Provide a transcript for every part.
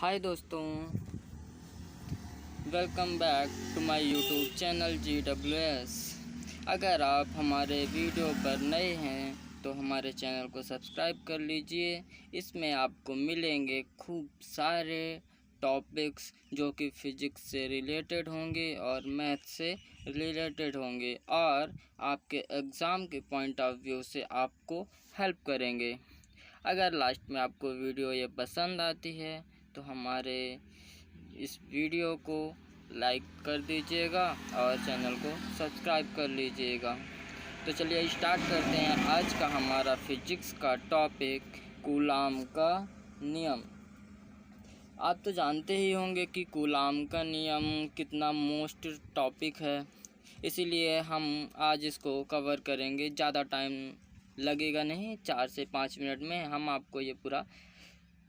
हाय दोस्तों, welcome back to my YouTube channel GWS। अगर आप हमारे वीडियो पर नए हैं तो हमारे चैनल को सब्सक्राइब कर लीजिए। इसमें आपको मिलेंगे खूब सारे टॉपिक्स जो कि फ़िज़िक्स से रिलेटेड होंगे और मैथ से रिलेटेड होंगे और आपके एग्ज़ाम के पॉइंट ऑफ व्यू से आपको हेल्प करेंगे। अगर लास्ट में आपको वीडियो ये पसंद आती है तो हमारे इस वीडियो को लाइक कर दीजिएगा और चैनल को सब्सक्राइब कर लीजिएगा। तो चलिए स्टार्ट करते हैं आज का हमारा फिजिक्स का टॉपिक, कूलाम का नियम। आप तो जानते ही होंगे कि कूलाम का नियम कितना मोस्ट टॉपिक है, इसीलिए हम आज इसको कवर करेंगे। ज़्यादा टाइम लगेगा नहीं, 4 से 5 मिनट में हम आपको ये पूरा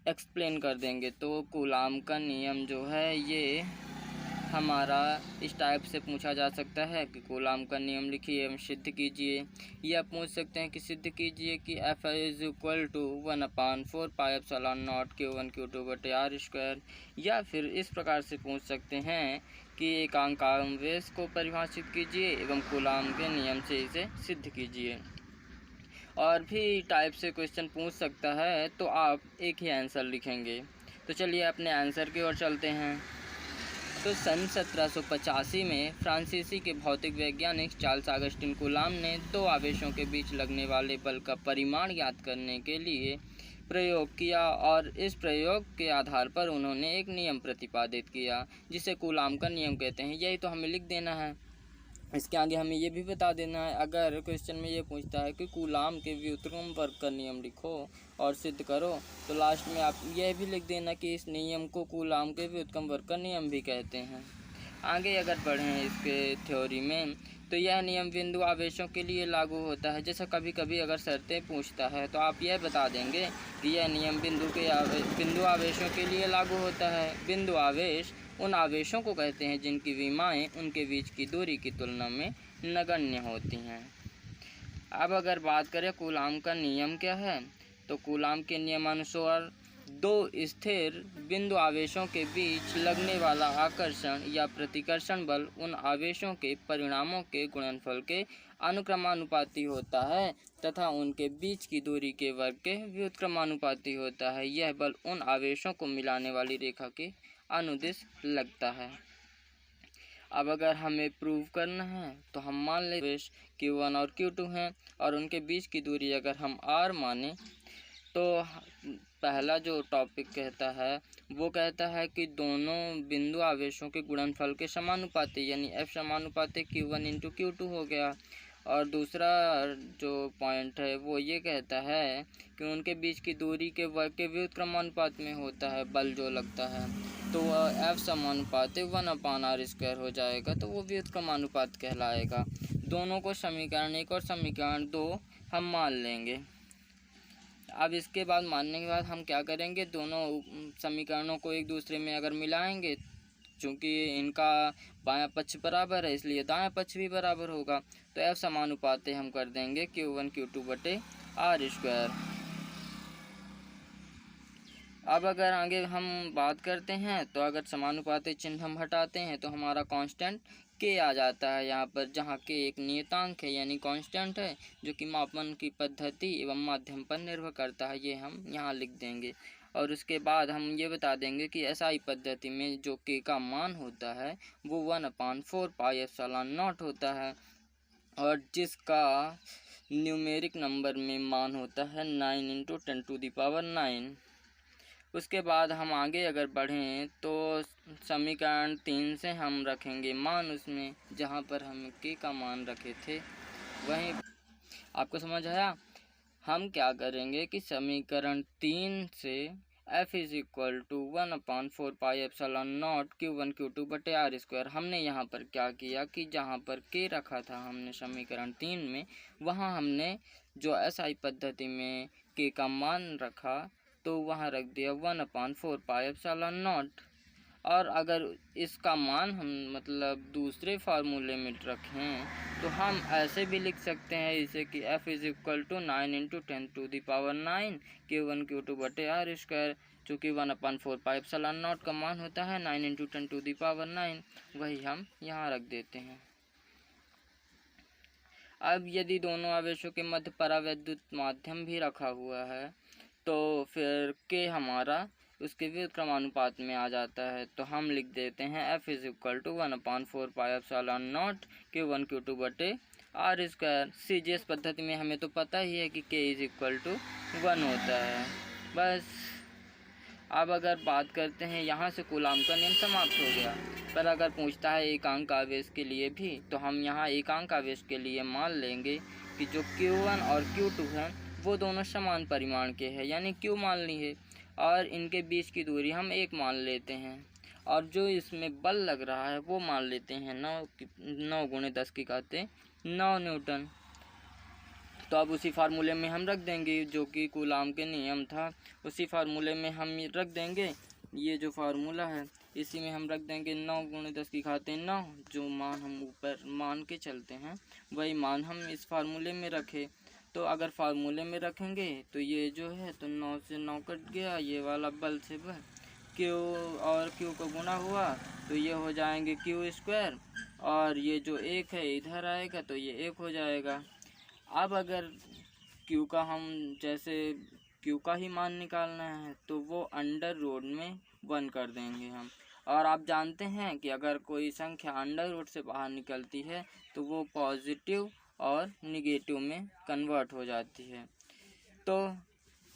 एक्सप्लेन कर देंगे। तो कूलाम का नियम जो है ये हमारा इस टाइप से पूछा जा सकता है कि कूलाम का नियम लिखिए एवं सिद्ध कीजिए, या पूछ सकते हैं कि सिद्ध कीजिए कि F is equal to 1/4 pi epsilon naught Q1 Q2/r², या फिर इस प्रकार से पूछ सकते हैं कि एकांक आवेश को परिभाषित कीजिए एवं कूलाम के नियम से इसे सिद्ध कीजिए। और भी टाइप से क्वेश्चन पूछ सकता है, तो आप एक ही आंसर लिखेंगे। तो चलिए अपने आंसर की ओर चलते हैं। तो सन 1785 में फ्रांसीसी के भौतिक वैज्ञानिक चार्ल्स ऑगस्टिन कूलाम ने दो आवेशों के बीच लगने वाले बल का परिमाण ज्ञात करने के लिए प्रयोग किया, और इस प्रयोग के आधार पर उन्होंने एक नियम प्रतिपादित किया जिसे कूलाम का नियम कहते हैं। यही तो हमें लिख देना है। इसके आगे हमें ये भी बता देना है, अगर क्वेश्चन में ये पूछता है कि कूलाम के व्युत्क्रम वर्ग का नियम लिखो और सिद्ध करो, तो लास्ट में आप यह भी लिख देना कि इस नियम को कूलाम के व्युत्क्रम वर्ग का नियम भी कहते हैं। आगे अगर बढ़ें इसके थ्योरी में, तो यह नियम बिंदु आवेशों के लिए लागू होता है। जैसा कभी कभी अगर शर्तें पूछता है तो आप यह बता देंगे कि यह नियम बिंदु आवेशों के लिए लागू होता है। बिंदु आवेश उन आवेशों को कहते हैं जिनकी विमाएँ उनके बीच की दूरी की तुलना में नगण्य होती हैं। अब अगर बात करें कूलाम का नियम क्या है, तो कूलाम के नियमानुसार दो स्थिर बिंदु आवेशों के बीच लगने वाला आकर्षण या प्रतिकर्षण बल उन आवेशों के परिणामों के गुणनफल के अनुक्रमानुपाती होता है तथा उनके बीच की दूरी के वर्ग के व्युत्क्रमानुपाती होता है। यह बल उन आवेशों को मिलाने वाली रेखा के अनुदिश लगता है। अब अगर हमें प्रूव करना है तो हम मान लें आवेश Q1 और Q2 हैं और उनके बीच की दूरी अगर हम R माने, तो पहला जो टॉपिक कहता है वो कहता है कि दोनों बिंदु आवेशों के गुणनफल के समानुपाती, यानी F समानुपाती Q1 × Q2 हो गया। और दूसरा जो पॉइंट है वो ये कहता है कि उनके बीच की दूरी के वर्ग के व्युत्क्रमानुपात में होता है बल जो लगता है, तो वह F समानुपाती 1/r² हो जाएगा, तो वो व्युत्क्रमानुपात कहलाएगा। दोनों को समीकरण 1 और समीकरण 2 हम मान लेंगे। अब इसके बाद मानने के बाद हम क्या करेंगे, दोनों समीकरणों को एक दूसरे में अगर मिलाएंगे, चूँकि इनका बायां पक्ष बराबर है इसलिए दायां पक्ष भी बराबर होगा, तो F समानुपाती हम कर देंगे Q1 Q2/r²। अब अगर आगे हम बात करते हैं, तो अगर समानुपाती चिन्ह हम हटाते हैं तो हमारा कांस्टेंट K आ जाता है यहाँ पर, जहाँ K एक नियतांक है यानी कांस्टेंट है जो कि मापन की पद्धति एवं माध्यम पर निर्भर करता है। ये हम यहाँ लिख देंगे। और उसके बाद हम ये बता देंगे कि SI पद्धति में जो K का मान होता है वो 1/4 पाई एप्सिलॉन नॉट होता है, और जिसका न्यूमेरिक नंबर में मान होता है 9 × 10⁹। उसके बाद हम आगे अगर बढ़ें तो समीकरण 3 से हम रखेंगे मान उसमें जहाँ पर हम K का मान रखे थे वहीं। आपको समझ आया? हम क्या करेंगे कि समीकरण 3 से F is equal to 1/4 pi epsilon naught Q1 Q2/r²। हमने यहाँ पर क्या किया कि जहाँ पर K रखा था हमने समीकरण 3 में, वहाँ हमने जो SI पद्धति में K का मान रखा तो वहाँ रख दिया 1/4 पाई एप्सिलॉन नॉट। और अगर इसका मान हम मतलब दूसरे फार्मूले में रखें तो हम ऐसे भी लिख सकते हैं इसे कि F is equal to 9 × 10⁹ Q1 Q2/r²। जो कि 1/4πε0 का मान होता है 9 × 10⁹ वही हम यहाँ रख देते हैं। अब यदि दोनों आवेशों के मध्य परावैद्युत माध्यम भी रखा हुआ है तो फिर के हमारा उसके विद्युत क्रमानुपात में आ जाता है। तो हम लिख देते हैं F = 1/4πε0 Q1Q2/R²। CGS पद्धति में हमें तो पता ही है कि K = 1 होता है। बस अब अगर बात करते हैं यहाँ से कूलाम का नियम समाप्त हो गया। पर अगर पूछता है एकांक आवेश के लिए भी तो हम यहाँ एकांक आवेश के लिए मान लेंगे कि जो Q1 और Q2 हैं वो दोनों समान परिमाण के हैं, यानी Q मान ली है और इनके बीच की दूरी हम 1 मान लेते हैं और जो इसमें बल लग रहा है वो मान लेते हैं 9 × 10⁹ न्यूटन। तो अब उसी फार्मूले में हम रख देंगे जो कि कूलाम के नियम था, उसी फार्मूले में हम रख देंगे। ये जो फार्मूला है इसी में हम रख देंगे 9 × 10⁹ जो मान हम ऊपर मान के चलते हैं वही मान हम इस फार्मूले में रखें। तो अगर फार्मूले में रखेंगे तो ये जो है तो 9 से 9 कट गया, ये वाला बल से बल Q और Q को गुना हुआ तो ये हो जाएंगे Q² और ये जो 1 है इधर आएगा तो ये 1 हो जाएगा। अब अगर Q का हम जैसे Q का ही मान निकालना है तो वो √1 में 1 कर देंगे हम। और आप जानते हैं कि अगर कोई संख्या √, से बाहर निकलती है तो वो पॉजिटिव और निगेटिव में कन्वर्ट हो जाती है। तो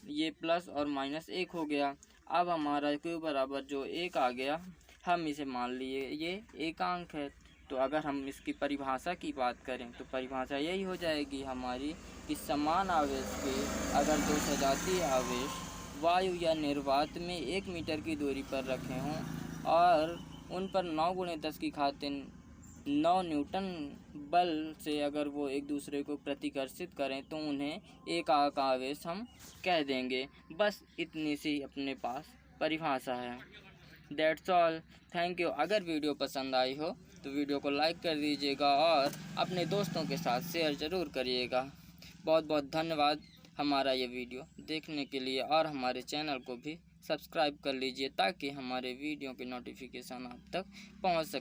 ये प्लस और माइनस 1 हो गया। अब हमारा Q बराबर जो 1 आ गया, हम इसे मान लिए ये एकांक है। तो अगर हम इसकी परिभाषा की बात करें तो परिभाषा यही हो जाएगी हमारी कि समान आवेश के अगर दो सजातीय आवेश वायु या निर्वात में 1 मीटर की दूरी पर रखे हों और उन पर 9 × 10⁹ न्यूटन बल से अगर वो एक दूसरे को प्रतिकर्षित करें तो उन्हें एकांक आवेश हम कह देंगे। बस इतनी सी अपने पास परिभाषा है। That's all. Thank you. अगर वीडियो पसंद आई हो तो वीडियो को लाइक कर दीजिएगा और अपने दोस्तों के साथ शेयर ज़रूर करिएगा। बहुत बहुत धन्यवाद हमारा ये वीडियो देखने के लिए और हमारे चैनल को भी सब्सक्राइब कर लीजिए ताकि हमारे वीडियो की नोटिफिकेशन आप तक पहुंच सके।